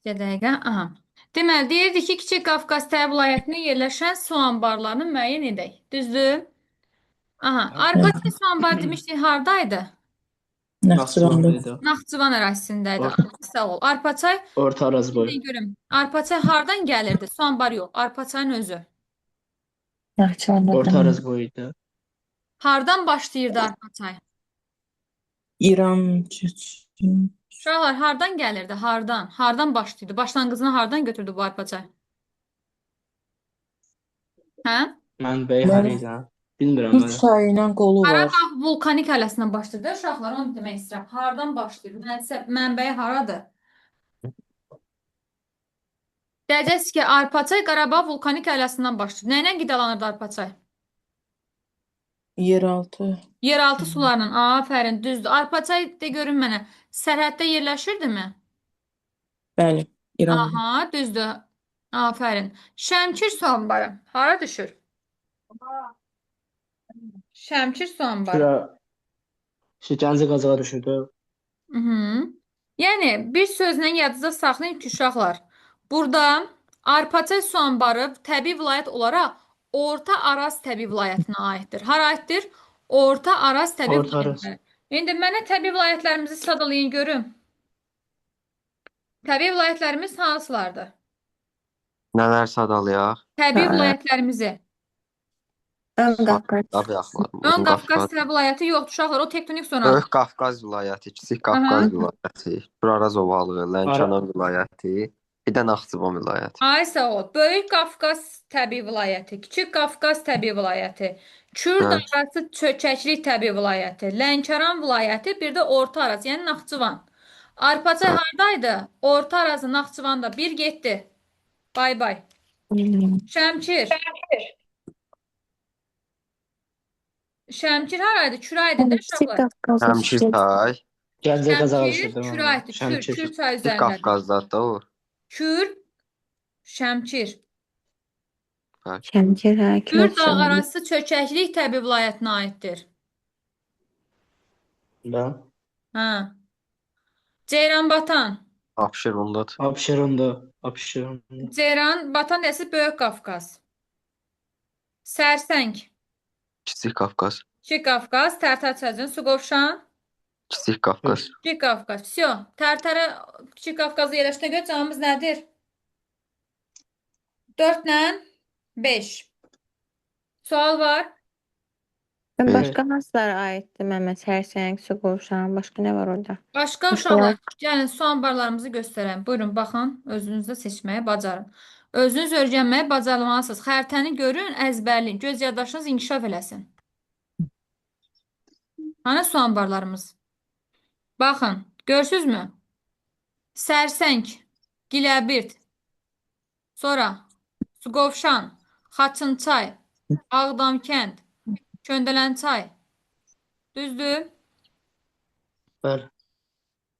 Bir dəqiqə. Aha. Deməli, deyirdi ki, Kiçik Qafqaz Təbi vilayətində yerləşən su anbarlarını müəyyən edək. Düzdür? Aha. Arpacay su anbarı demişdik, hardaydı? Naxçıvanda. Naxçıvandaydı. Naxçıvan ərazisindəydi. Or Sağ ol. Arpacay, Orta Araz bir boyu. də görüm. Arpacay hardan gəlirdi? Su anbarı yox. Arpacayın özü. Naxçıvanda Orta tamam. Araz boyuydu. Hardan başlayırdı Arpacay? İran, Çeçen. Uşaqlar hardan gəlirdi? Hardan? Hardan başlayırdı? Başlanğıcını hardan götürdü bu Arpacay? Hə? Mənbəyi Ben haraydı ha? Bilmirəm üç mən. çayının qolu var. Qarabağ vulkanik ailəsindən başlayır. Uşaqlar onu demək istəyirəm. Hardan başlayır? Mənbəyi haradır? Deyəcəksiniz ki, Arpacay Qarabağ vulkanik ailəsindən başlayır. Nə ilə qidalanırdı Arpacay? Yeraltı. Yeraltı sularla. Afərin, düzdür. Arpacay de görün mənə. Sərhəddə yerləşirdimi? Bəli, İranlı. Aha, düzdür. Afərin. Şəmkir su anbarı hara düşür? Şəmkir su anbarı. Şura Gəncə Qazağa düşürdü. Mhm. Yəni bir sözlə yadınızda saxlayın ki, uşaqlar. Burada Arpacay su anbarı təbii vilayət olaraq Orta Araz təbii vilayətinə aiddir. Hara aiddir? Orta Araz təbii Orta Araz. vilayətinə. İndi mənə təbii vilayətlərimizi sadalayın görüm. Təbii vilayətlərimiz hansılardır? Nələr sadalayaq? Təbii Hə. vilayətlərimizi. Ön Qafqaz. Tabii axlar. Ön Qafqaz təbii vilayəti yoxdur uşaqlar, o tektonik zonadır. Böyük Qafqaz vilayəti, Kiçik Qafqaz vilayəti, Buraraz ovalığı, Lənkəran vilayəti, bir də Naxçıvan vilayəti. Ay sağ ol. Böyük Qafqaz təbii vilayəti, Kiçik Qafqaz təbii vilayəti, Kürd Hə. arası çökəklik təbii vilayəti, Lənkəran vilayəti, bir də Orta Araz, yəni Naxçıvan. Arpacay hardaydı? Orta Arazı, Naxçıvanda. Bir getdi. Bay bay. Şəmkir. Şəmkir haraydı? Küraydı da Kiçik uşaqlar. Qafqaz. Şəmkir çay, Gəncə Qazağa Şəmkir, düşürdü. Küraydı. Kür çay Kiçik üzərindədir. Qafqazdadır da o. Kür, Şəmkir. Şəmkir, hə, Kür dağ Kürd. arası çökəklik təbii vilayətinə aiddir. Ben. Hə. Ceyranbatan. Abşerondadır. Abşeronda. Ceyranbatan nəsi Böyük Qafqaz. Sərsəng. Kiçik Qafqaz, Kiçik Qafqaz. Tərtər çayının Suqovuşan. Kiçik Qafqaz. Kiçik Qafqaz. Vsyo. Tərtərə Kiçik Qafqazı yerləşdirə görə cavabımız nədir? 4 ilə 5. Sual var. Başqa hansılara aiddir Məhəmməd? Sərsəng, Suqovuşan, başqa nə var orada? Başqa uşaqlar, gəlin su anbarlarımızı göstərəm. Buyurun, baxın, özünüzdə seçməyi bacarın. Özünüz öyrənməyi bacarmalısınız. Xəritəni görün, əzbərləyin. Göz yaddaşınız inkişaf eləsin. Hani su anbarlarımız? Baxın, görsünüzmü? Sərsəng, Giləbirt, sonra Suqovuşan, Xaçınçay, Ağdamkənd, Köndələnçay. Düzdür? Bəli.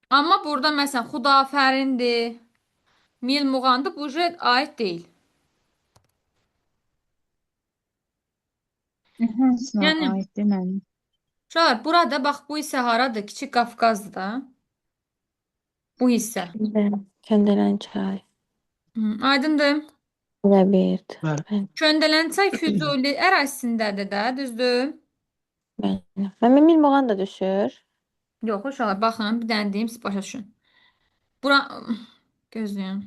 Amma burada məsələn Xudafərindir, Milmuğandır, bu cür aid deyil. Hansına Yəni, aiddir mənim? uşaqlar, burada bax bu hissə haradır? Kiçik Qafqazdır da. Bu hissə. Köndələn çay. Aydındır. Ləbird. Bəli. Köndələnçay Füzuli ərazisindədir də, düzdür? Bəli. Mənim Milmoğan da düşür. Yox, uşaqlar, baxın, bir dənə deyim, siz başa düşün. Bura, gözləyin.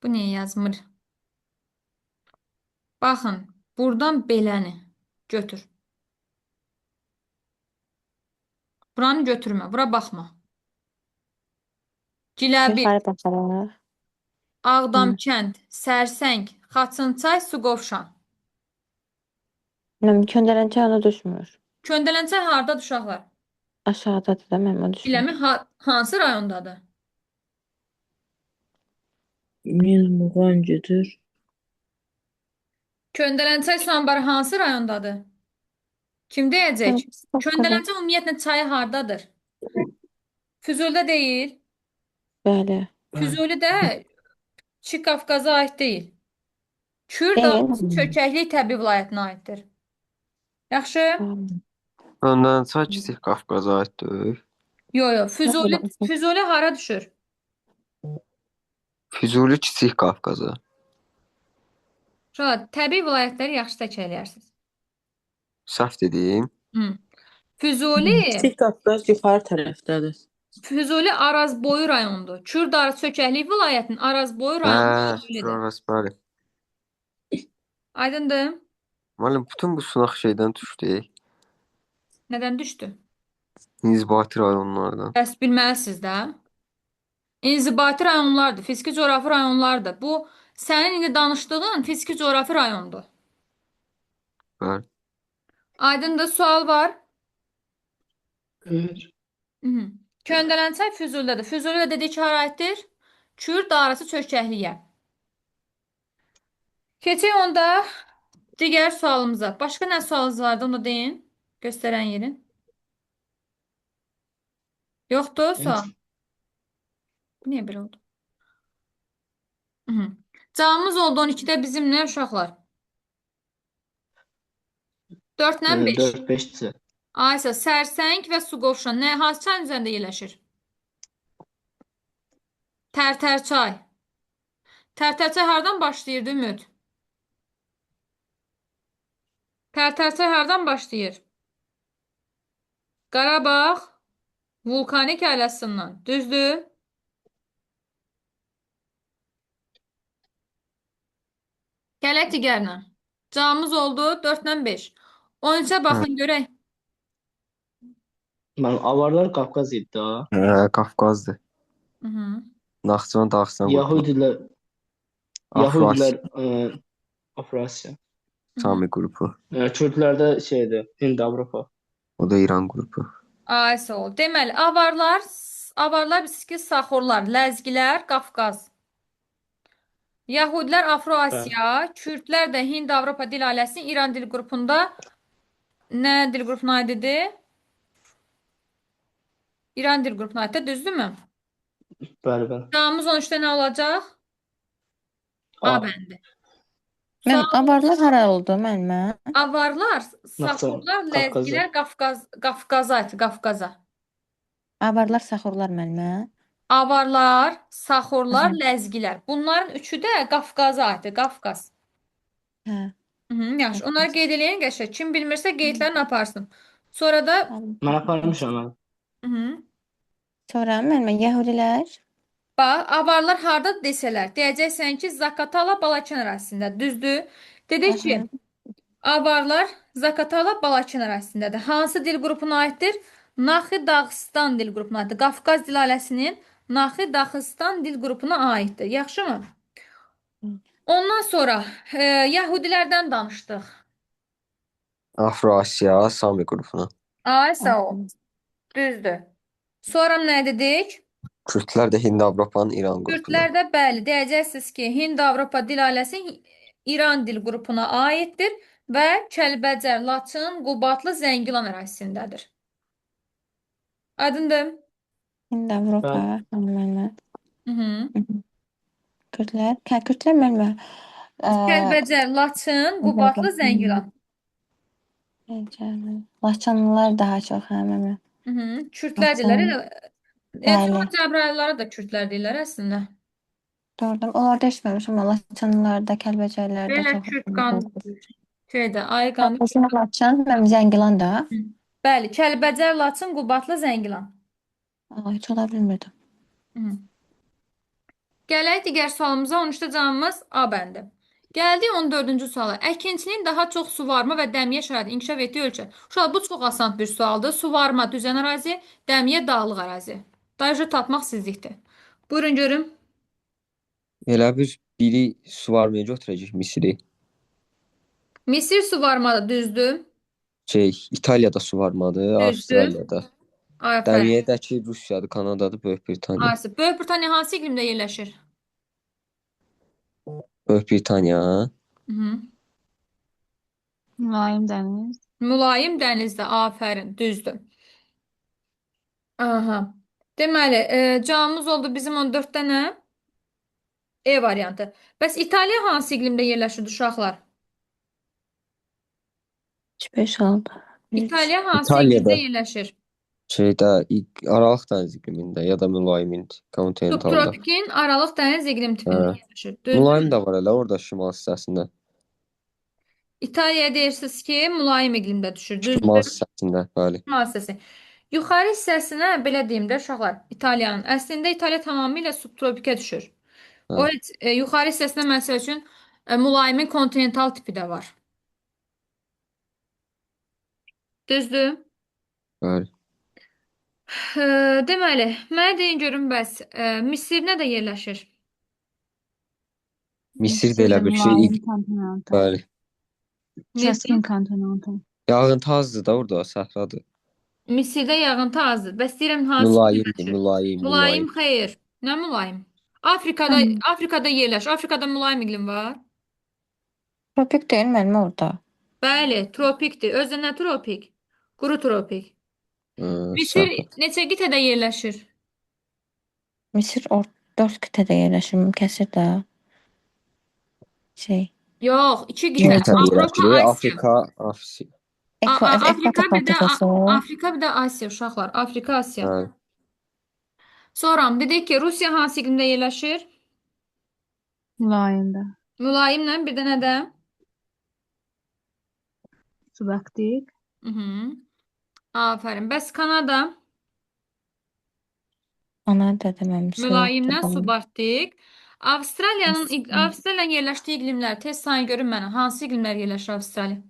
Bu niyə yazmır? Baxın, buradan beləni götür. Buranı götürmə, bura baxma. Giləbir, Yuxarı baxaraq. Ağdamkənd, Sərsəng, Xaçınçay, Suqovuşan. Mənim Köndələn çay ona düşmür. Köndələnçay hardadır uşaqlar? Aşağıdadır da mənim o düşmür. Biləmi hansı rayondadır? Milmoğan gedir. Köndələnçay su anbarı hansı rayondadır? Kim deyəcək? Köndələnçay ümumiyyətlə çayı hardadır? Füzulidə deyil. Bəli. Füzulidə Kiçik Qafqaza aid deyil. Kürd Deyil. dağlısı çökəklik təbii vilayətinə aiddir. Yaxşı? Öndən çay Kiçik Qafqaza aiddir. Yo, Füzuli hara düşür? Füzuli Kiçik Qafqazı. Uşaqlar, təbii vilayətləri yaxşı tək eləyərsiniz. Səhv dedim. Hı. Füzuli, Kiçik Qafqaz yuxarı tərəfdədir. Füzuli Arazboyu rayonundur. Kürdar Çökəklik vilayətinin Arazboyu rayonu Füzulidir. Şurası bəli. Aydındır? Müəllim, bütün bu sınaq şeydən düşdü. Nədən düşdü? İnzibati rayonlardan. Bəs bilməlisiniz də. İnzibati rayonlardır, fiziki coğrafi rayonlardır. Bu sənin indi danışdığın fiziki coğrafi rayondur. Bəli. Aydındır, sual var. Evet. Mhm. Köndələnçay Füzulidə. Füzulidə dedik ki, hara aiddir? Kürd arası çökəkliyə. Keçək onda digər sualımıza. Başqa nə sualınız vardı, onu da deyin. Göstərən yerin. Yoxdur sual. Bu niyə belə oldu? Mhm. Cavabımız oldu 12-də bizimlə uşaqlar. 4-lə 5. 4-5'ti. Aysa, Sərsəng və Suqovuşan hansı çayın üzərində yerləşir? Tərtərçay. Tərtərçay hardan başlayırdı Ümid? Tərtərçay hardan başlayır? Qarabağ vulkanik ailəsindən. Düzdür? Gələk digərinə. Cavabımız oldu 4-lə 5. 13-ə baxın görək. Ben avarlar Kafkas idi ha. Qafqazdır. Mhm. Naxçıvan, Dağıstan qrupu. Yahudiler Afro-Asiya, Yahudiler Afrasya. Sami qrupu. Kürtler de şeydi, Hind Avrupa. O da İran qrupu. Aysa ol. Deməli, avarlar biski Saxorlar, Ləzgilər, Qafqaz. Yahudilər Afro-Asiya, Kürdlər də Hind Avropa dil ailəsinin İran dil qrupunda nə dil qrupuna aid idi? İran dil qrupuna aid, düzdürmü? Bəli, bəli. Cavabımız 13-də nə olacaq? A A. bəndi. Mən avarlar hara oldu müəllimə? Avarlar, Saxorlar, Qafqaza. Ləzgilər, Qafqaza aid, Qafqaza. Avarlar, saxurlar müəllimə. Avarlar, Saxorlar, Ləzgilər. Bunların üçü də Qafqaza aiddir, Qafqaz. Hə. Yaxşı, onları qeyd eləyin qəşəng. Kim bilmirsə qeydlərini aparsın. Sonra da Ben aparmışam ben. Hı-hı. Sonra müəllimə Yəhudilər. Bax, avarlar harda desələr, deyəcəksən ki, Zaqatala Balakən ərazisində, düzdür? Dedik ki, avarlar Zaqatala Balakən ərazisindədir. Hansı dil qrupuna aiddir? Naxı Dağıstan dil qrupuna aiddir. Qafqaz dil ailəsinin Naxı Dağıstan dil qrupuna aiddir. Yaxşımı? Ondan sonra Yahudilərdən danışdıq. Afro-Asiya, Sami qrupuna. Ay, sağ ol. Düzdür. Sonra nə dedik? Kürdlər də Hind Avropanın İran qrupuna. Kürdlərdə bəli, deyəcəksiniz ki, Hind Avropa dil ailəsi İran dil qrupuna aiddir və Kəlbəcər, Laçın, Qubadlı, Zəngilan ərazisindədir. Aydındır? Hind Avropa müəllimə. Mhm. Kürdlər, Kürdlər müəllimə. Kəlbəcər, Laçın, Qubadlı, Zəngilan. Laçınlılar daha çox hə müəllimə. Mhm. Kürdlər Laçın. deyirlər. Bəli. Sonra Cəbrayıllara da Kürdlər deyirlər əslində. Doğrudur. Onlarda eşitməmişəm amma Laçınlılarda, Kəlbəcərlərdə Belə çox. Kürd qan şeydə, ay qanı. Laçın, mənim Zəngilan da. Bəli, Kəlbəcər, Laçın, Qubadlı, Zəngilan. Heç ola bilmirdim. Mhm. Gələk digər sualımıza 13-də cavabımız A bəndi. Gəldik 14-cü suala. Əkinçinin daha çox suvarma və dəmiyə şəraiti inkişaf etdiyi ölkə. Uşaqlar, bu çox asan bir sualdır. Suvarma düzən ərazi, dəmiyə dağlıq ərazi. Dayıcı tapmaq sizlikdir. Buyurun görüm. Elə bir biri suvarmaya götürəcək Misiri. Misir suvarmadır, düzdür? İtaliyada suvarmadır, Düzdür. Avstraliyada. Afərin. Dəmiyədəki Rusiyadır, Kanadadır, Böyük Britaniya. Aysə, Böyük Britaniya hansı iqlimdə yerləşir? Böyük Britaniya. Mhm. Mülayim dəniz. Mülayim dənizdə, afərin, düzdür. Aha. Deməli, cavabımız oldu bizim 14-də nə? E variantı. Bəs İtaliya hansı iqlimdə yerləşir uşaqlar? 5 oldu. İtaliya hansı İtaliyada. iqlimdə yerləşir? Şeydə Aralıq dəniz iqlimində ya da mülayim kontinentalda. Subtropikin Aralıq dəniz iqlim tipində Hə. yerləşir. Mülayim Düzdür. də var elə orada şimal hissəsində. İtaliyaya deyirsiniz ki, mülayim iqlimdə düşür. Şimal Düzdür. hissəsində, bəli. Şimal hissəsi. Yuxarı hissəsinə belə deyim də uşaqlar, İtaliyanın. Əslində İtaliya tamamilə subtropikə düşür. O Hə, yuxarı hissəsinə məsəl üçün mülayimin kontinental tipi də var. Düzdür? bəli. Deməli, mənə deyin görüm bəs Misir nədə yerləşir? Misir də elə bir şey. Mülayim kontinental. Bəli. Kəskin kontinental. Yağıntı azdır da orada, səhradır. Misirdə yağıntı azdır. Bəs deyirəm hansı Mülayimdir, yerləşir? mülayim, Mülayim mülayim. xeyr. Nə mülayim? Afrikada yerləşir. Afrikada mülayim iqlim var. Tropik deyil mənim orada. Bəli, tropikdir. Özü nə tropik? Quru tropik. Misir Səhra. neçə qitədə yerləşir? Misir 4 qitədə yerləşir, kəsir də. Yox, 2 Yox, qitə. Qitə Avropa, yerləşir, Asiya. Afrika. Afrika bir də Ekvator Afrika bir də Asiya uşaqlar. Afrika, Asiya. Bəli. Sonra dedik ki, Rusiya hansı iqlimdə yerləşir? Mülayimdə. Mülayimlə bir də nədə? Subarktik. Afərin. Bəs Kanada? Ana da deməmişəm. Mülayimlə subarktik. Avstraliyanın yerləşdiyi iqlimlər tez sayın görün mənə. Hansı iqlimlər yerləşir Avstraliya?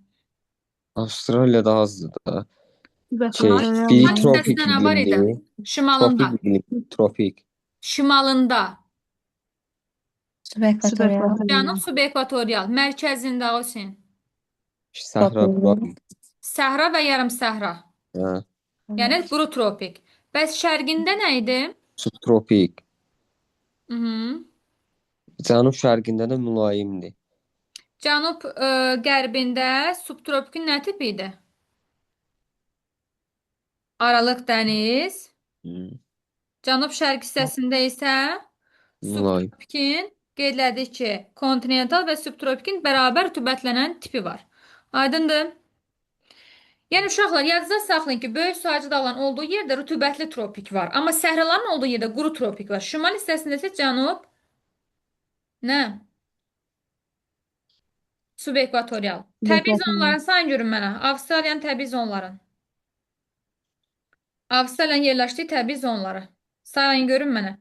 Avustraliyada azdır da. Ekvatorial Bir Hansı tropik hissəsində nə var idi? iqlimdir. Şimalında. Tropik iqlim, tropik. Şimalında. Subekvatorial. Cənub subekvatorial. Mərkəzində olsun. Səhra tropik. Səhra və yarım səhra. Hə. Yəni quru tropik. Bəs şərqində nə idi? Subtropik. Mhm. Cənub şərqində də mülayimdir. Cənub qərbində subtropikin nə tipi idi? Aralıq dəniz. Cənub şərq hissəsində isə Mülayim. subtropikin qeydlədik ki, kontinental və subtropikin bərabər rütubətlənən tipi var. Aydındır? Yəni uşaqlar yadınızda saxlayın ki, böyük sahəcə dağların olduğu yerdə rütubətli tropik var. Amma səhraların olduğu yerdə quru tropik var. Şimal hissəsində isə cənub nə? Subekvatorial. Təbii zonların sayın görün mənə. Avstraliyanın təbii zonların. Avstraliyanın yerləşdiyi təbii zonları. Sayın görün mənə.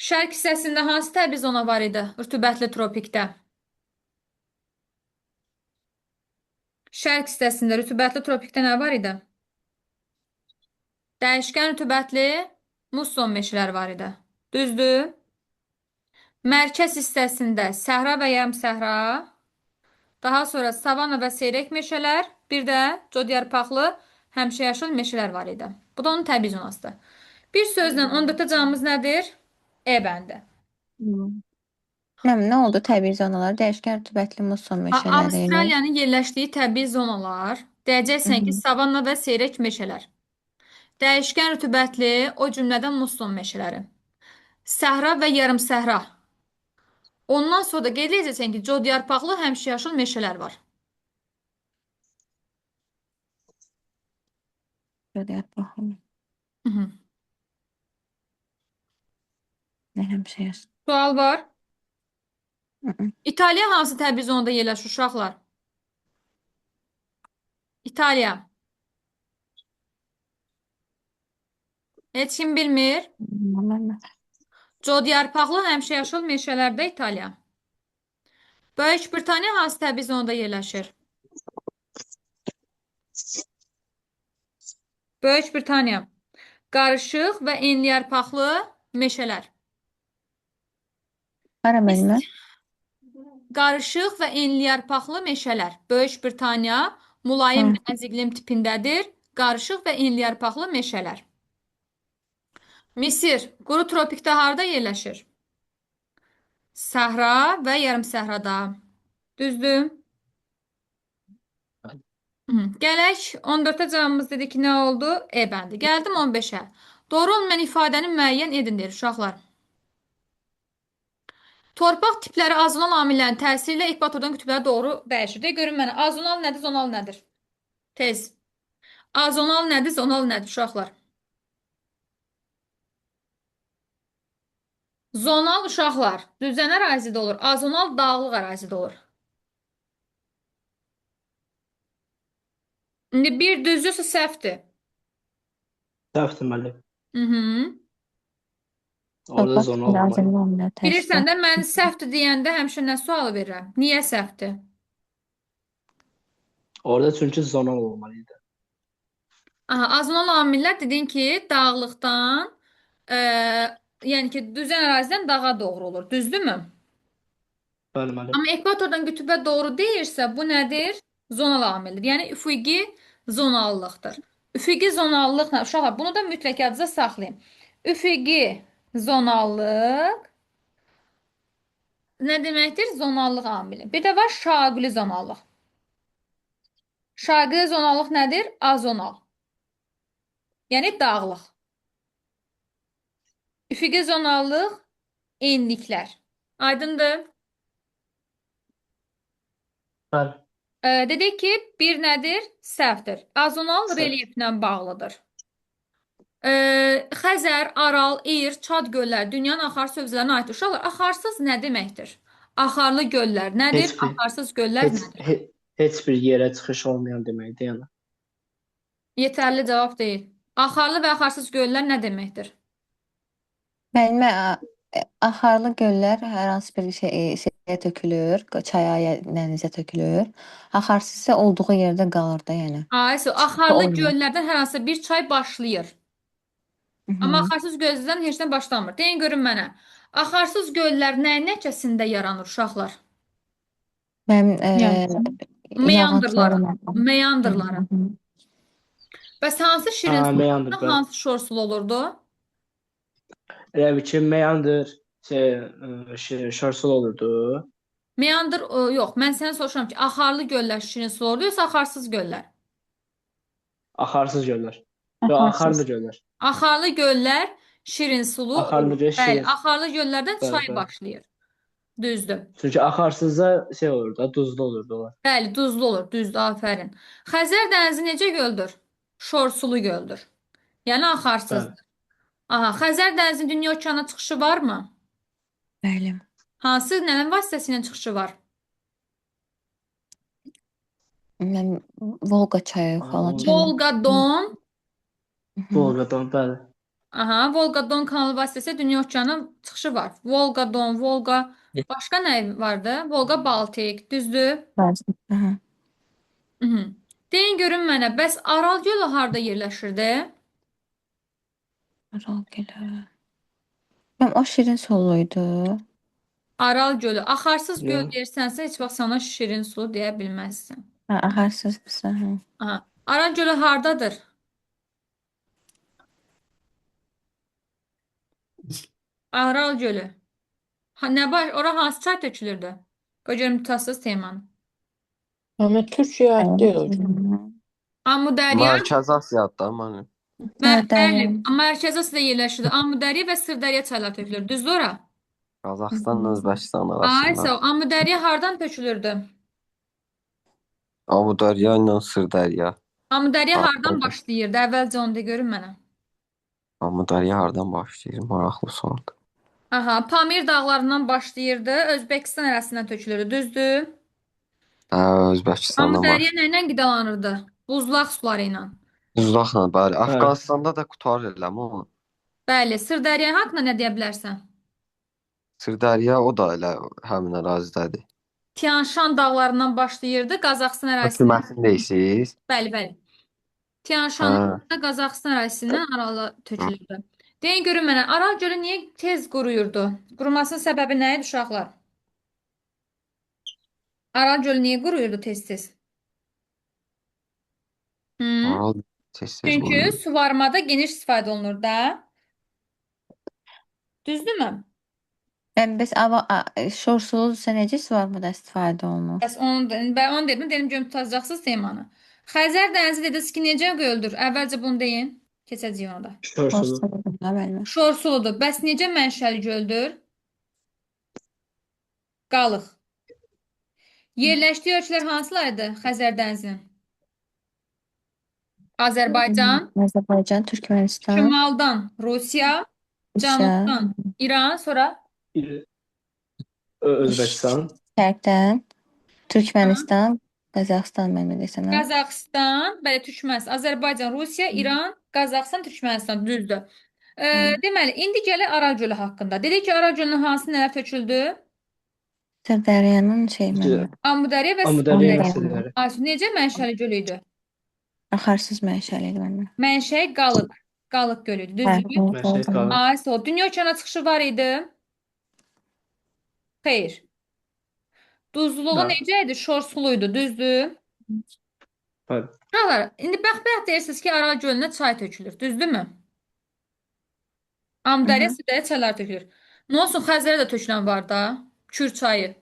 Şərq hissəsində hansı təbii zona var idi? Rütubətli tropikdə. Şərq hissəsində rütubətli tropikdə nə var idi? Dəyişkən rütubətli musson meşələri var idi. Düzdür? Mərkəz hissəsində səhra və yarım səhra, daha sonra savanna və seyrək meşələr, bir də codyarpaqlı həmişəyaşıl meşələr var idi. Bu da onun təbii zonasıdır. Bir sözlə 14-cü cavabımız nədir? E bəndi. Nə oldu təbii zonalar? Dəyişkən rütubətli muson meşələri. Avstraliyanın yerləşdiyi təbii zonalar, deyəcəksən ki, savanna və seyrək meşələr. Dəyişkən rütubətli, o cümlədən musson meşələri. Səhra və yarım səhra. Ondan sonra da qeyd edəcəksən ki, codyarpaqlı həmişəyaşıl meşələr var. Codyarpaqlı. Mhm. Nə həmişəyaşıl. Sual var. Mhm. İtaliya hansı təbii zonada yerləşir uşaqlar? İtaliya. Heç kim bilmir. Codyarpaqlı həmişəyaşıl meşələrdə İtaliya. Böyük Britaniya hansı təbii zonada yerləşir? Böyük Britaniya. Qarışıq və enliyarpaqlı meşələr. Hara mənimə? Qarışıq və enliyarpaqlı meşələr. Böyük Britaniya mülayim dəniz iqlim tipindədir. Qarışıq və enliyarpaqlı meşələr. Misir quru tropikdə harda yerləşir? Səhra və yarım səhrada. Düzdür? Gələk 14-ə cavabımız dedi ki, nə oldu? E bəndi. Gəldim 15-ə. Doğru olmayan ifadəni müəyyən edin deyir uşaqlar. Torpaq tipləri azonal amillərin təsiri ilə ekvatordan qütblərə doğru dəyişir. De görün mənə, azonal nədir, zonal nədir? Tez. Azonal nədir, zonal nədir uşaqlar? Zonal uşaqlar düzən ərazidə olur, azonal dağlıq ərazidə olur. İndi bir düz yoxsa səhvdir? Səhvdir müəllim. Mhm. Orada zona olmalı. Bilirsən də mən səhvdir deyəndə həmişə nə sualı verirəm? Niyə səhvdir? Orada çünki zonal olmalıydı. Aha, azonal amillər dedin ki, dağlıqdan, yəni ki, düzən ərazidən dağa doğru olur. Düzdürmü? Bəli müəllim. Amma ekvatordan qütbə doğru deyirsə, bu nədir? Zonal amildir. Yəni üfüqi zonallıqdır. Üfüqi zonallıqla uşaqlar bunu da mütləq yadınızda saxlayın. Üfüqi zonallıq nə deməkdir? Zonallıq amili. Bir də var şaquli zonallıq. Şaquli zonallıq nədir? Azonal. Yəni dağlıq. Üfüqi zonallıq enliklər. Aydındır? Bəli. Dedik ki, bir nədir? Səhvdir. Azonal Səhv. relyeflə bağlıdır. Xəzər, Aral, İr, Çad gölləri dünyanın axar sövzələrinə aid uşaqlar. Axarsız nə deməkdir? Axarlı göllər nədir? Heç bir- Axarsız göllər Heç, nədir? heç bir yerə çıxış olmayan deməkdir yəni. Yetərli cavab deyil. Axarlı və axarsız göllər nə deməkdir? Müəllimə, axarlı göllər hər hansı bir şeyə tökülür, çaya, ya dənizə tökülür. Axarsız isə olduğu yerdə qalır da, yəni. Aysu, axarlı Olmur. göllərdən hər hansı bir çay başlayır. Amma axarsız göllərdən heç nə başlamır. Deyin görün mənə. Axarsız göllər nəyin nəticəsində yaranır uşaqlar? Mənim Meandırların. yağıntılarım. Meandırların. Bəs hansı şirin su, Meandr, bəli. hansı şorsulu olurdu? Elə bir ki, meandr şarsul olurdu. Meandr, yox, mən sənə soruşuram ki, axarlı göllər şirin su olurdu, yoxsa axarsız göllər? Axarsız göllər. Yox, axarlı göllər. Axarlı göllər şirin sulu Axarlı olur. göl şirin. Bəli, axarlı göllərdən Bəli, çay bəli. başlayır. Düzdür. Çünki axarsızda şey olur da, duzlu olurdu onlar. Bəli, duzlu olur, düzdür, afərin. Xəzər dənizi necə göldür? Şorsulu göldür. Yəni axarsızdır. Aha, Xəzər dənizinin dünya okeanına çıxışı varmı? Bəli. Hansı nəyin vasitəsilə çıxışı var? Mən Volqa çayı falan. Volqa-Don. Volqadan, bəli. Aha, Volqa-Don kanalı vasitəsilə dünya okeanına çıxışı var. Volqa-Don, Volqa. Başqa nə vardı? Volqa-Baltik, düzdür? Aha. Mhm. Deyin görün mənə, bəs Aral gölü harda yerləşirdi? Aral gölü. Mən o şirin soluydu. Aral gölü. Axarsız göl Yox. deyirsənsə, heç vaxt sana şirin su deyə bilməzsən. Ha, axarsızsa. Ha. Aha. Aral gölü hardadır? Aral gölü. Ha, nə var? Ora hansı çay tökülürdü? Qoy görüm tutarsız temanı. Ama Türkiye değil. Amudərya. Mərkəzi Asiyadır mənim. Bəli, Mərkəzi Asiyada yerləşirdi. Amudərya və Sırdərya çayları tökülür. Düzdür ora? Qazaxıstanla Özbəkistan Ay, arasında. sağ ol. Amudərya hardan tökülürdü? Amudərya ilə Sırdərya. Amudərya Aa, hardan evet. başlayırdı? Əvvəlcə onu de görün mənə. Amudərya hardan başlayır? Maraqlı sualdır. Aha, Pamir dağlarından başlayırdı, Özbəkistan ərazisindən tökülürdü. Düzdür? Hə, Özbəkistandan Amudərya başlayır. nə ilə qidalanırdı? Buzlaq suları ilə. Uzaqla, bəli. Afqanistanda da qutarır eləmi o? Bəli, Sırdərya haqqında nə deyə bilərsən? Sırdərya o da elə həmin ərazidədir. Tian-Şan dağlarından başlayırdı, Qazaxıstan ərazisindən. Hökumətini deyirsiniz? Bəli, bəli. Tian-Şan Hə. Qazaxıstan ərazisindən Arala tökülürdü. Deyin görün mənə, Aral gölü niyə tez quruyurdu? Qurumasının səbəbi nə idi uşaqlar? Aral gölü niyə quruyurdu tez-tez? Hı? Aral tez-tez Çünki quruyur. suvarmada geniş istifadə olunur da. Düzdürmü? Bəs şorsuludursa necə suvarmada istifadə olunur? Bəs ben onu dedim görüm tutacaqsınız temanı. Xəzər dənizi dediniz ki, necə göldür? Əvvəlcə bunu deyin. Keçəcəyik ona da. Şorsulu. Bəli. Şorsuludur. Bəs necə mənşəli göldür? Qalıq. Yerləşdiyi ölkələr hansılardı Xəzər dənizinin? Azərbaycan, Azərbaycan, Türkmənistan, şimaldan Rusiya, Rusiya, cənubdan İran, sonra Özbəkistan, Şərqdən Türkmənistan, Qazaxıstan mən desəm. Qazaxıstan, bəli, Türkmənistan, Azərbaycan, Rusiya, İran, Qazaxıstan, Türkmənistan, düzdür. Deməli, indi gəlir Aral gölü haqqında. Dedik ki, Aral gölünün hansı nələr töküldü? Sırdəryanın şey mənə. Amudərya və Amudərya Sırdərya. məsələləri. Necə mənşəli göl idi? Axarsız mənşəli idi mənə. Mənşəyi Qalıq. Qalıq gölü idi, düzdür? Məşədi qalır. Aysa o dünya okeana çıxışı var idi? Xeyr. Duzluluğu Bəli. necə idi? Şor suluydu, düzdür? Bəli. Uşaqlar, indi bəxtbəyət deyirsiniz ki, Aral gölünə çay tökülür, düzdürmü? Amudərya, Sırdərya çaylar tökülür. Nə olsun, Xəzərə də tökülən var da. Kür çayı.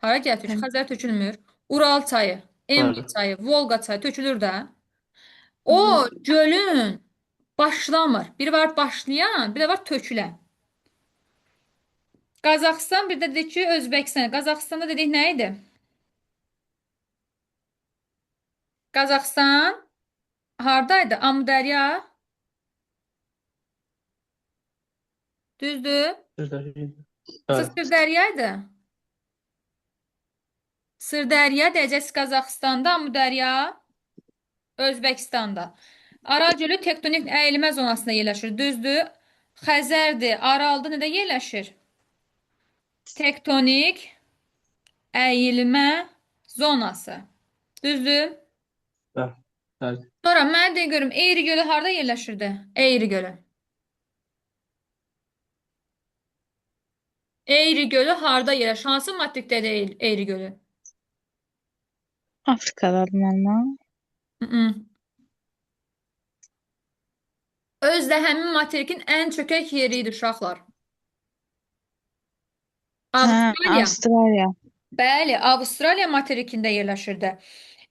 Hara gəlir tökülür? Xəzərə tökülmür. Ural çayı, Embi Bəli. çayı, Volqa çayı tökülür də. O gölün başlamır. Biri var başlayan, bir də var tökülən. Qazaxıstan, bir də dedik ki, Özbəkistan. Qazaxıstanda dedik nə idi? Qazaxıstan hardaydı? Amudərya. Düzdür? Bəli. Sırdərya idi. Sırdərya deyəcəksiniz Qazaxıstanda, Amudərya Özbəkistanda. Aral gölü tektonik əyilmə zonasında yerləşir. Düzdür? Xəzərdir, Araldır, nədə yerləşir? Tektonik əyilmə zonası. Düzdür? Bəli. Sonra mən deyə görüm, Eğri gölü harda yerləşirdi? Eğri gölü. Eğri gölü harda yerləşir? Hansı materikdə deyil Eğri gölü? Afrikadadır məndən. Özdə həmin materikin ən çökək yeri idi uşaqlar. Avstraliya. Avstraliya. Bəli, Avstraliya materikində yerləşirdi.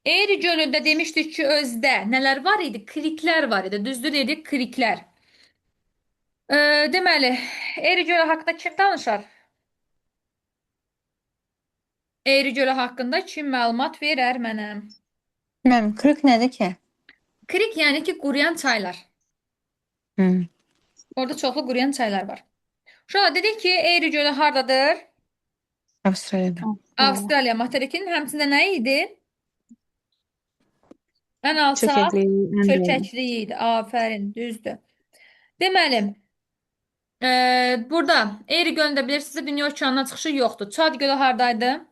Eğri gölündə demişdik ki, özdə nələr var idi? Kriklər var idi. Düzdür dedik, kriklər. Deməli, Eğri gölü haqqında kim danışar? Eğri gölü haqqında kim məlumat verər mənə? Mən kırık nədir ki? Krik yəni ki, quruyan çaylar. Orada çoxlu quruyan çaylar var. Uşaqlar dedik ki, Eğri gölü hardadır? Avustralya'da. Avstraliya materikinin həmçində nə idi? Ən alçaq Çökəkliyi. çökəkliyi idi. Afərin, düzdür. Deməli, burada Eğri gölündə bilirsiniz, dünya okeanına çıxışı yoxdur. Çad gölü hardaydı?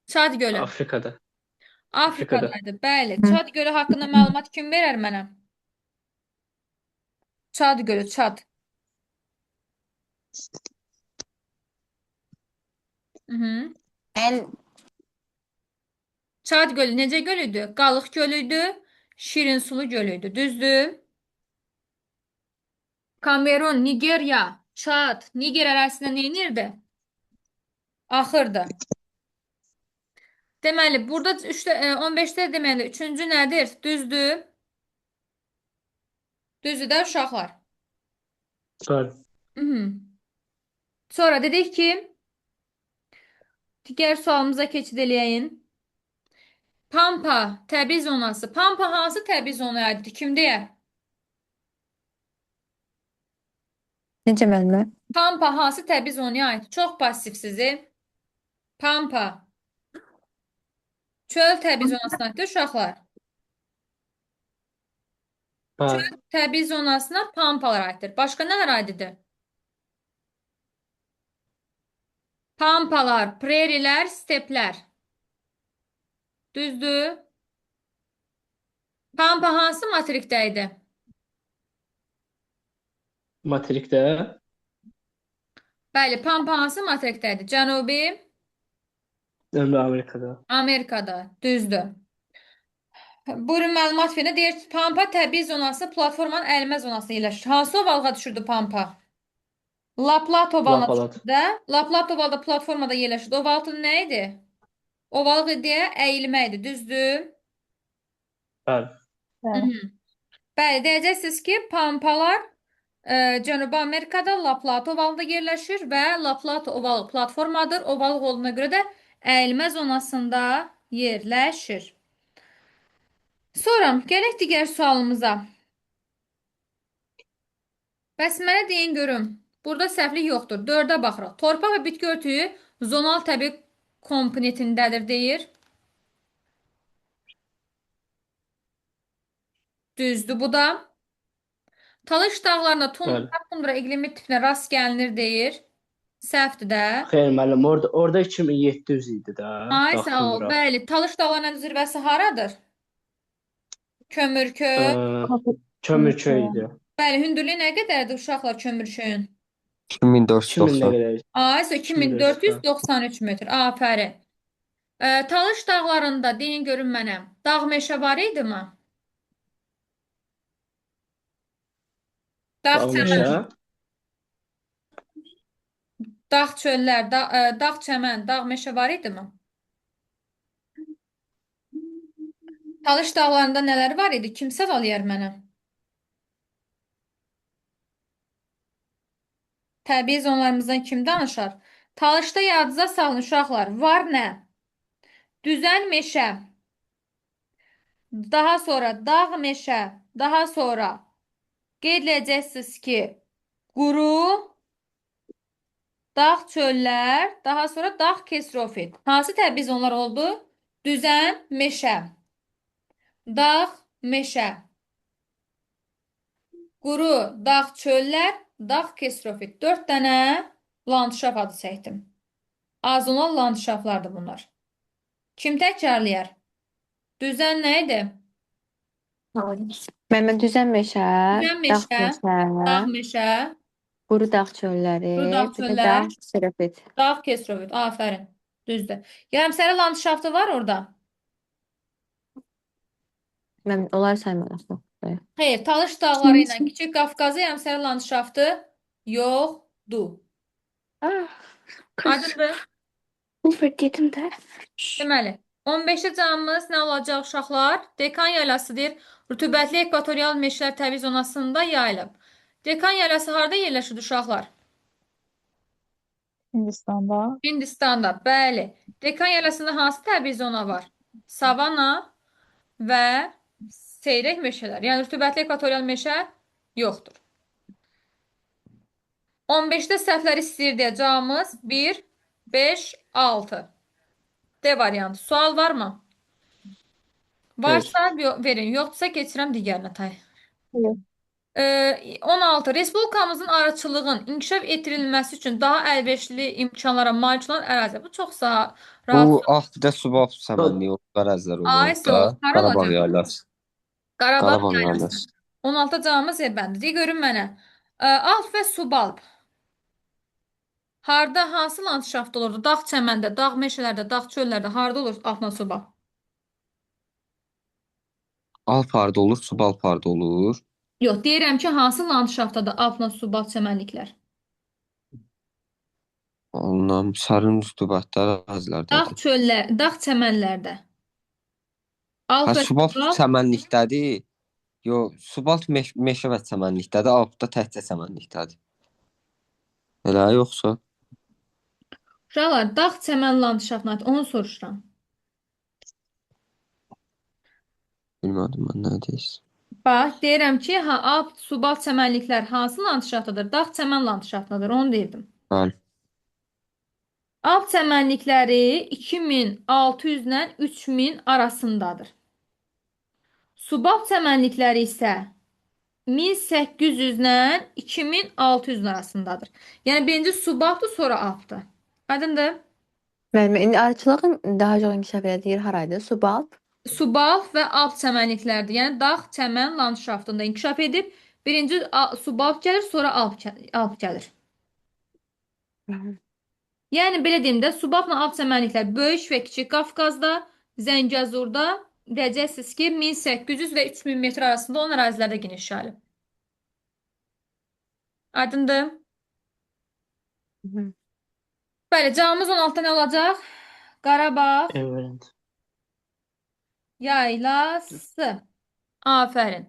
Çad gölü. Afrikada. Afrikadaydı. Bəli. Çad gölü haqqında məlumat kim verər mənə? Çad gölü, Çad. Çad gölü necə gölüdür? Qalıq gölüydü, şirin sulu gölüydü. Düzdür? Kamerun, Nigeriya, Çad, Niger arasında nə edirdi? Axırdı. Deməli, burada 15-də deməli, üçüncü nədir? Düzdür? Düzdür də uşaqlar. Bəli. Sonra dedik ki, digər sualımıza keçid eləyəyin. Pampa təbii zonası. Pampa hansı təbii zonaya aiddir? Kim deyər? Necə müəllimə? Pampa hansı təbii zonaya aiddir? Çox passivsiz. Pampa. Çöl təbii zonasına aiddir uşaqlar. Bəli. Təbii zonasına pampalar aiddir. Başqa nələr aiddir? Pampalar, prerilər, steplər. Düzdür? Pampa hansı materikdə idi? Materikdə. Bəli, Pampa hansı materikdə idi? Cənubi Amerikada. Amerikada. Düzdür. Buyurun məlumat verin. Deyir, Pampa təbii zonası platformanın əyilmə zonasına yerləşir. Hansı ovalığa düşürdü Pampa? Laplat ovalına Laplat. düşürdü də. Laplat ovalı platformada yerləşir. Ovalın nə idi? Ovalıq idi, əyilmə idi. Düzdür? Bəli. Bəli, deyəcəksiniz ki, Pampalar Cənubi Amerikada Laplat ovalıda yerləşir və Laplat ovalı platformadır. Ovalıq olduğuna görə də əyilmə zonasında yerləşir. Sonra gələk digər sualımıza. Bəs mənə deyin görüm. Burada səhvlik yoxdur. 4-ə baxırıq. Torpaq və bitki örtüyü zonal təbii komponentindədir deyir. Düzdür bu da. Talış dağlarında Bəli. tundra iqlimi tipinə rast gəlinir deyir. Səhvdir də. Xeyr müəllim, orada 2700 idi də. Ay Dağ sağ ol. tundra. Bəli, Talış dağlarının zirvəsi haradır? Kömürköy. Kömürköy idi. Bəli, hündürlüyü nə qədərdir uşaqlar kömürköyün? 2000 nə 2490. qədər? Ay, 2493 metr. Afərin. Talış dağlarında deyin görün mənə. Dağ meşə var idimi? Dağ Dağ çəmən, meşə. dağ çöllər, dağ çəmən, dağ meşə var idimi? Talış dağlarında nələr var idi? Kim sağalayar mənə? Təbii zonlarımızdan kim danışar? Talışda yadınıza salın uşaqlar. Var nə? Düzən meşə. Daha sonra dağ meşə. Daha sonra qeyd edəcəksiniz ki, quru, dağ çöllər, daha sonra dağ kesrofit. Hansı təbii zonlar oldu? Düzən meşə. Dağ meşə. Quru, dağ çöllər, dağ kesrofit. 4 dənə landşaf adı çəkdim. Azonal landşaflardır bunlar. Kim təkrarlayar? Düzən nə idi? Mən düzən meşə, Düzən dağ meşə, dağ meşə, meşə, quru dağ çölləri, quru dağ bir də çöllər, dağ serapit. dağ kesrofit. Afərin. Düzdür. Yarımsərə landşaftı var orada. Mən onları saymamışam. Xeyr, Talış dağları ilə Kiçik Qafqazı yarımsərə landşaftı yoxdur. Aydındır? Dedim də. Deməli, 15-ci camımız nə olacaq uşaqlar? Dekan yaylasıdır. Rütubətli ekvatorial meşələr təbii zonasında yayılıb. Dekan yaylası harda yerləşir uşaqlar? Hindistanda. Hindistanda, bəli. Dekan yaylasında hansı təbii zona var? Savana və seyrək meşələr. Yəni rütubətli ekvatorial meşə yoxdur. 15-də səhvlər istəyir deyə cavabımız 1, 5, 6. D variantı. Sual varmı? Varsa verin. Yoxdursa keçirəm digərinə tay. Yox. 16. Respublikamızın arıçılığın inkişaf etdirilməsi üçün daha əlverişli imkanlara malik olan ərazi. Bu çox rahat. Bu Ağdərə Subalp çəmənliyi oldular əzlər Ay, olur soğuk. da. Hara Qarabağ olacaq? yaylası. Qarabağ Qarabağ yaylası. yaylası. 16 cavabımız E-bəndi. Deyə görün mənə. Alp və subalp. Harda, hansı landşaft olurdu? Dağ çəməndə, dağ meşələrdə, dağ çöllərdə harda olur alpla subalp? Alp harda olur, Subalp harda olur. Yox, deyirəm ki, hansı landşaftdadır alpla subalp çəmənliklər? Ondan sarın rütubətli Dağ ərazilərdədir. çöllər, dağ çəmənlərdə. Alp və Subalp subalp çəmənlikdədir. Yox, Subalp meşə və çəmənlikdədir, Alp da təkcə çəmənlikdədir. Elə yoxsa? uşaqlar, dağ çəmən landşaftına aid, onu soruşuram. Bilmədim mən nə deyirsən. Bax, deyirəm ki, alp, subalp çəmənliklər hansı landşaftdadır? Dağ çəmən landşaftdadır, onu deyirdim. Bəli. Alp çəmənlikləri 2600-lə 3000 arasındadır. Subalp çəmənlikləri isə 1800-lə 2600 arasındadır. Yəni birinci subalpdır, sonra alpdır. Aydındır? Müəllimə, indi arıçılığın daha çox inkişaf elədiyi yer haraydı? Subalp. Subalp və alp çəmənliklərdir. Yəni dağ çəmən landşaftında inkişaf edib. Birinci subalp gəlir, sonra alp gəlir. Yəni belə deyim də, subalpla alp çəmənliklər Böyük və Kiçik Qafqazda, Zəngəzurda deyəcəksiniz ki, 1800 və 3000 metr arasında olan ərazilərdə geniş yayılıb. Aydındır? Bəli, cavabımız 16-da nə olacaq? Qarabağ Evet. yaylası. Afərin.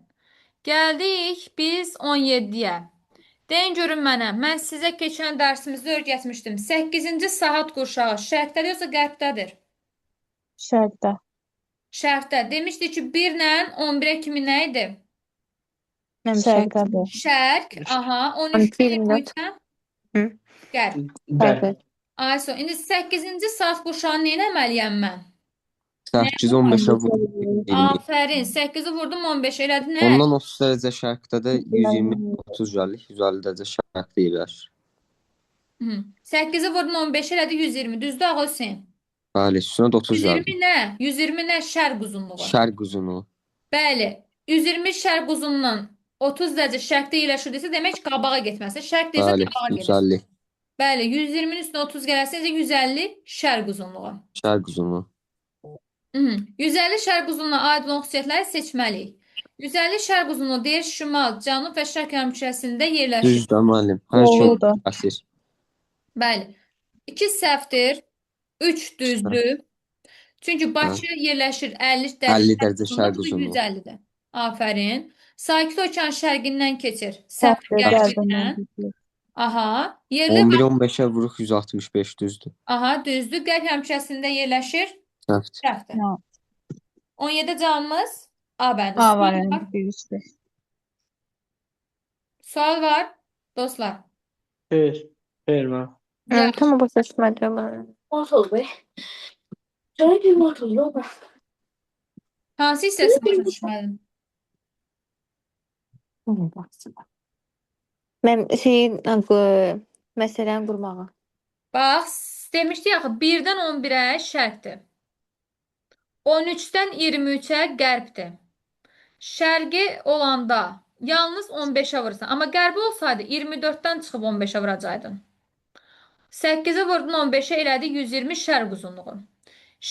Gəldik biz 17-yə. Deyin görün mənə, mən sizə keçən dərsimizdə öyrətmişdim. 8-ci saat qurşağı şərqdədir yoxsa qərbdədir? Şərqdə. Şərqdə. Demişdik ki, 1 ilə 11-ə kimi nə idi? Mənim Şərqədir. Şərq, aha, 12, 13-dən 24. 23-ə Hı. qərb. Bəli. Ayso, indi 8-ci saat qurşağını nə etməliyəm mən? 8 15-ə vur 20. Afərin, 8-i vurdum 15 elədi nə? Ondan 30 dərəcə şərqdə də 120 30 gəldik. 150 dərəcə şərqdə yerləşir. 8-i vurdun 15 elədi 120. Düzdür Ağa Hüseyn? Bəli, üstünə də 30 120 gəldi. nə? 120 nə? Şərq uzunluğu. Şərq uzunluğu. Bəli. 120 şərq uzunluğundan 30 dərəcə şərqdə yerləşirdiysə, demək ki, qabağa getməlisən. Şərq deyirsə Bəli, qabağa gedirsən. 150 Bəli, 120-nin üstünə 30 gələrsə 150 şərq uzunluğu. şərq uzunluğu. 150 şərq uzunluğuna aid olan xüsusiyyətləri seçməliyik. 150 şərq uzunluğu deyir şimal, cənub və şərq yarımkürəsində yerləşir. Düzdür müəllim. Hər şey Doğrudur. əsir. Bəli. 2 səhvdir, 3 düzdür. Çünki Bakı yerləşir 50 50 dərəcə dərəcə şərq uzunluqda uzunluğu. 150-də. Afərin. Sakit Okean şərqindən keçir. Səhv Səhvdir, qərbindən. qərbindən. Aha. Yerli 11 15-ə vuruq 165 düzdür. aha düzdür. Qərb yarımkürəsində yerləşir. Səhvdir. Səhvdir. Ha. 17 canımız A bəndi. A Sual var. variantı birisi. Sual var. Dostlar. Xeyr, mən. Tamam, başa düşmədim. Motor be. Şöyle bir motor yok. Hansı hissəsini başa düşmədim? Mən məsələni qurmağa. Bax, demişdik axı 1-dən 11-ə şərqdir. 13-dən 23-ə qərbdir. Şərqi olanda yalnız 15-ə vurursan. Amma qərbi olsaydı 24-dən çıxıb 15-ə vuracaqdın. 8-i vurdun 15-ə elədi 120 şərq uzunluğu.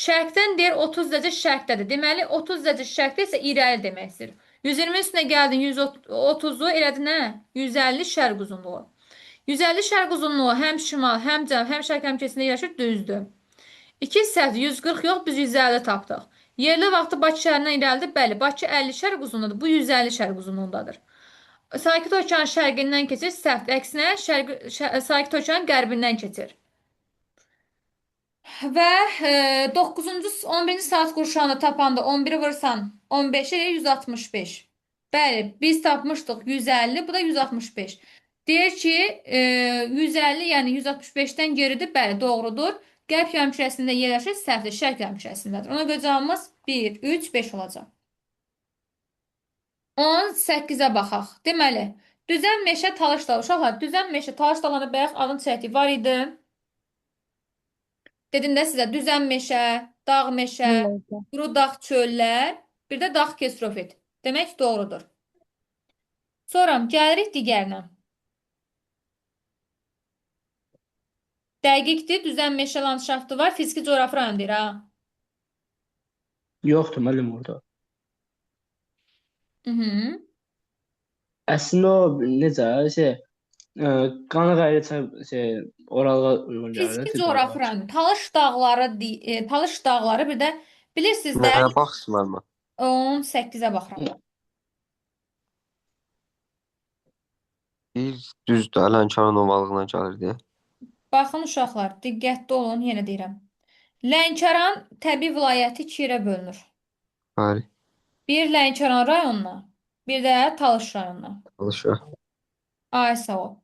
Şərqdən deyir 30 dərəcə şərqdədir. Deməli 30 dərəcə şərqdə isə irəli deməkdir. 120 üstünə gəldin 130-u elədi nə? 150 şərq uzunluğu. 150 şərq uzunluğu həm şimal, həm cənub, həm şərq həmkəsində yerləşir, düzdür. 2 səhv 140 yox, biz 150 tapdıq. Yerli vaxtı Bakı şəhərindən irəlidir. Bəli, Bakı 50 şərq uzunluğudur. Bu 150 şərq uzunluğundadır. Sakit Okean şərqindən keçir, səhv. Əksinə Sakit Okean qərbindən keçir. Və 9-cu 11-ci saat qurşağını tapanda 11-i vursan 15 elə 165. Bəli, biz tapmışdıq 150, bu da 165. Deyir ki, 150, yəni 165-dən geridir. Bəli, doğrudur. Qərb yarımkürəsində yerləşir, səhvdir, şərq yarımkürəsindədir. Ona görə cavabımız 1, 3, 5 olacaq. 18-ə baxaq. Deməli, düzən meşə Talış dağı. Uşaqlar, düzən meşə Talış dağlarında bayaq adını çəkdik. Var idi. Dedim də sizə düzən meşə, dağ meşə, quru dağ çöllər, bir də dağ kestrofit. Demək doğrudur. Sonra gəlirik digərinə. Dəqiqdir, düzən meşə landşaftı var. Fiziki coğrafi rayon deyir, ha. Yoxdur müəllim orada. Əslində o necə qanı qayrı oralığa uyğun gəlir. Fiziki coğrafi rayon. Talış dağları bir də bilirsiniz də Nəyə baxsın müəllimə? 18-ə baxıram. Bir düzdür, Lənkəran ovalığına gəlir deyə. Baxın uşaqlar, diqqətli olun, yenə deyirəm. Lənkəran təbii vilayəti 2 yerə bölünür. Bəli, Bir Lənkəran rayonuna, bir də Talış rayonuna. çalışır. Ay sağ ol.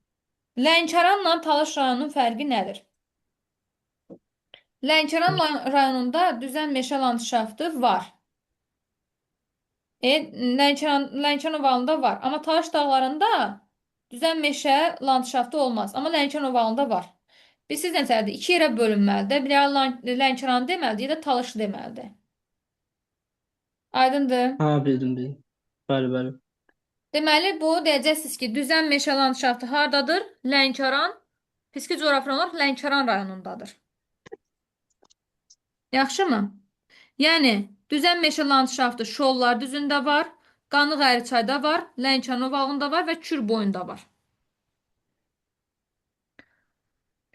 Lənkəranla Talış rayonunun fərqi nədir? Lənkəran rayonunda düzən meşə landşaftı var. Lənkəran ovalında var. Amma Talış dağlarında düzən meşə landşaftı olmaz. Amma Lənkəran ovalında var. Biz nəzərdə 2 yerə bölünməlidir. Bir Lənkəran deməlidir, ya da Talış deməlidir. Aydındır? Ha, bildim. Bəli. Deməli, bu deyəcəksiniz ki, düzən meşə landşaftı hardadır? Lənkəran, fiziki coğrafi olaraq Lənkəran rayonundadır. Yaxşımı? Yəni, düzən meşə landşaftı Şollar düzündə var, Qanlı-Qəriçayda var, Lənkəran ovalında var və Kür boyunda var.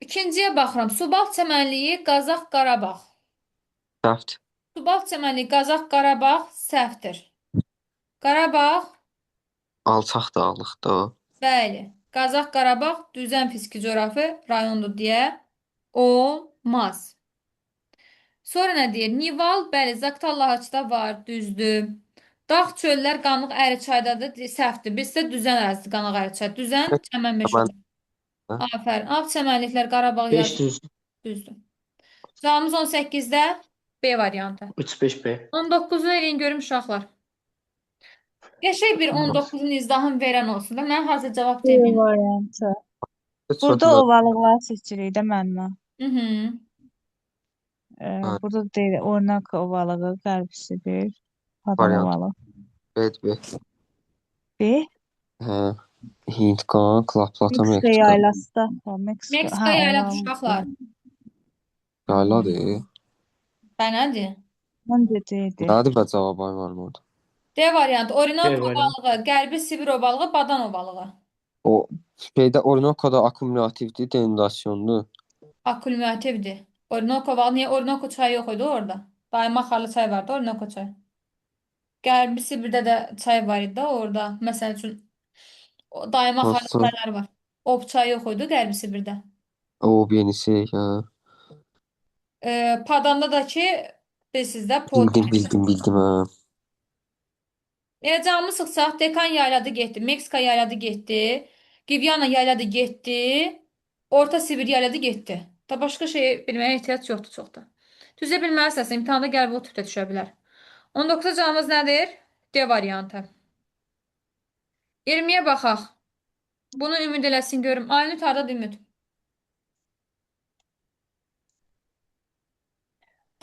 İkinciyə baxıram. Subalq çəmənliyi Qazax Qarabağ. Səhvdir. Subalq çəmənliyi Qazax Qarabağ səhvdir. Qarabağ, Alçaq dağlıqdır o. bəli. Qazax Qarabağ düzən fiziki coğrafi rayondur deyə olmaz. Sonra nə deyir? Nival, bəli, Zaqatala Hacda var, düzdür. Dağ çöllər Qanıq Əriçaydadır. Səhvdir. Bizdə Düzən ərazidir Qanıq Əriçay. Düzən çəmən meşə. Tamam. Aferin. Ağ çəmənliklər Qarabağ 5 yazır. düz. Düzdür. Cavabımız 18-də B variantı. 3-5B. 19-u eləyin görüm uşaqlar. Qəşəng bir 19-un izdahını verən olsun da. Mən hazır cavab B deməyim. variantı. Çok Burada da- ovalıqları seçirik də mənlə. Mhm. Ha. Burada deyil, Ornaka ovalığı qərbisidir. Padana Variant. ovalığı. Evet be. B. Hə. Hindqan, Klaplata, Meksika Meksika. yaylası da. Ha, Meksika. Meksika yaylaq ovalığı. uşaqlar. Yayladır. Bənədir. Məncə deyildi. Nədir bə cavab ay var mı orada? D variantı. Orinoco D variantı. ovalığı, Qərbi Sibir ovalığı, Badan ovalığı. O şeydə Orinoco'da akkumulativdir, denudasiyondur. Akkumulativdir. Orinoco ovalığı. Niyə Orinoco çayı yox idi orada? Daima xarlı çay vardı, Orinoco çayı. Qərbi Sibirdə də çay var idi də orada. Məsəl üçün daima xarlı Nasıl? çaylar var. Ob çayı yox idi Qərbi Sibirdə. O yenisi, hə. Padanda da ki bilsiz də Pod. Bildim, hə. Elə canımı sıxsaq, Dekan yayladı getdi, Meksika yayladı getdi, Givyana yayladı getdi, Orta Sibir yayladı getdi. Da başqa şey bilməyə ehtiyac yoxdur çox da. Düzə bilməlisiniz, imtahanda gəlib o tipdə düşə bilər. 19-cu cavabımız nədir? D variantı. 20-yə baxaq. Bunu ümid eləsin görüm. Aynur hardadır ümid?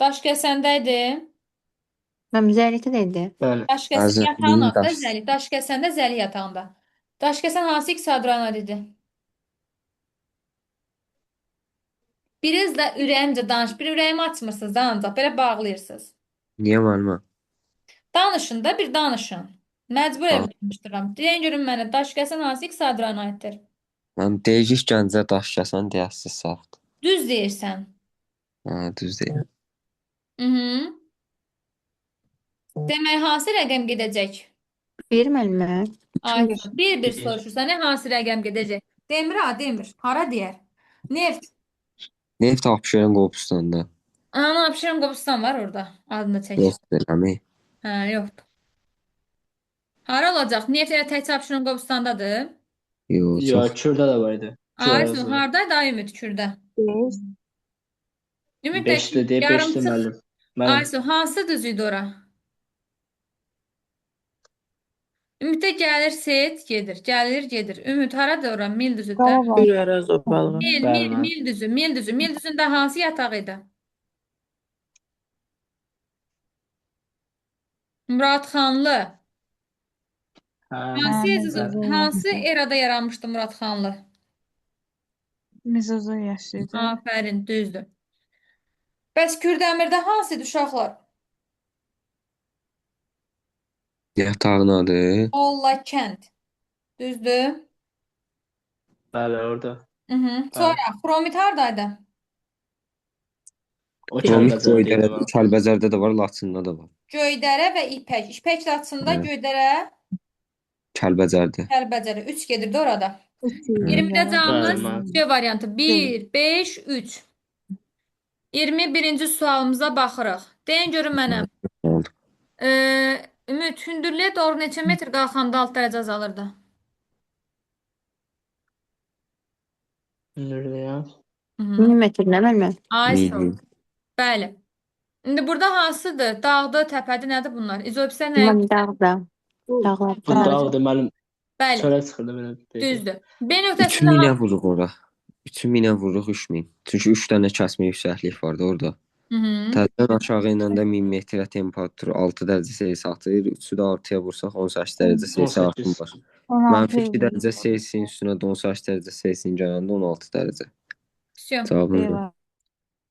Daşkəsəndə idi. Məmzəlikdə də idi. Bəli. Daşkəsən Əzə- yatağın adı da Daş- Zəli. Daşkəsəndə Zəli yatağında. Daşkəsən hansı iki adına idi? Biriniz də ürəyimcə danış. Bir ürəyimi açmırsınız da ancaq. Belə bağlayırsınız. Niyə müəllimə? Danışın da bir danışın. Məcbur Tamam. evlənmişdirəm. Deyin görün mənə. Daşkəsən hansı iki adına aiddir? Mən Dejiş Gəncə Daşkəsən deyəsiz səhvdir. Düz deyirsən. Hə, düz deyir. Mhm. Demək hansı rəqəm gedəcək? Bir müəllimə. Aysun. Bir Bir. soruşursan, nə hansı rəqəm gedəcək? Demir ha, demir. Hara deyər? Neft. Neft Abşeron Qobustanda. Ana, Abşeron Qobustan var orada. Adını çək. Yoxdur eləmi? Hə, yoxdur. Hara olacaq? Neft elə təkcə Abşeron Qobustandadır. Yox, Ya çox. Kürdə də var idi. Kür Aysun, arası. hardaydı ay Ümid Kürdə? Beş. Ümid 5'te değil, 5'te yarımçıq. müəllim. Müəllim. Aysun, hansı düz idi ora? Ümiddə gəlir, set, gedir. Gəlir, gedir. Ümid haradır ora? Mil düzüdə. Qarabağ. Bir əraz ovalığı. Mil, Bəli, mil, bəli. mil düzü, mil düzü. Mil düzündə hansı yataq idi? Muradxanlı. Hə. Hansı erada yaranmışdı Muradxanlı? Mizozo yaşaydı. Afərin, düzdür. Bəs Kürdəmirdə hansı idi uşaqlar? Yatağın adı. Olla kənd. Düzdür? Bəli, orada. Sonra Xromit hardaydı? O Romik Kəlbəcərdə idi. Göylərə, Kəlbəzərdə də var, Laçında da var. Göydərə və İpək. İpək Laçında, Evet. Göydərə, Kəlbəzərdə. Kəlbəcərə. 3 gedirdi orada. Üç 20-də Bəli, cavabımız müəllim. C variantı. 1, 5, 3. 21-ci sualımıza baxırıq. Deyin görün mənə. Oldu. Ümid, hündürlüyə doğru neçə metr qalxanda 6 dərəcə azalırdı? Nurliya. Millimetrlə müəllimə. Aysun. Mil. Bəli. İndi burada hansıdır? Dağdır, təpədir, nədir bunlar? İzopislər nə? Mən dağda. Dağlar. Bu dağdır müəllim. Bəli, Çölə çıxırdı belə. deyək. düzdür. B 3 nöqtəsində minə vuruq ora. 3 minə vuruq 3 min. Çünki 3 dənə kəsmə yüksəklik vardı orada. Təzədən aşağı enəndə 1000 metrə temperatur 6 dərəcə Selsi atır. 3-ü də artıya vursaq 18 dərəcə Selsi 18. artım var. 16 Mənfi 2 dərəcə Selsin üstünə də 18 dərəcə Selsin gələndə 16 dərəcə. Всё. Cavabım Eyvah.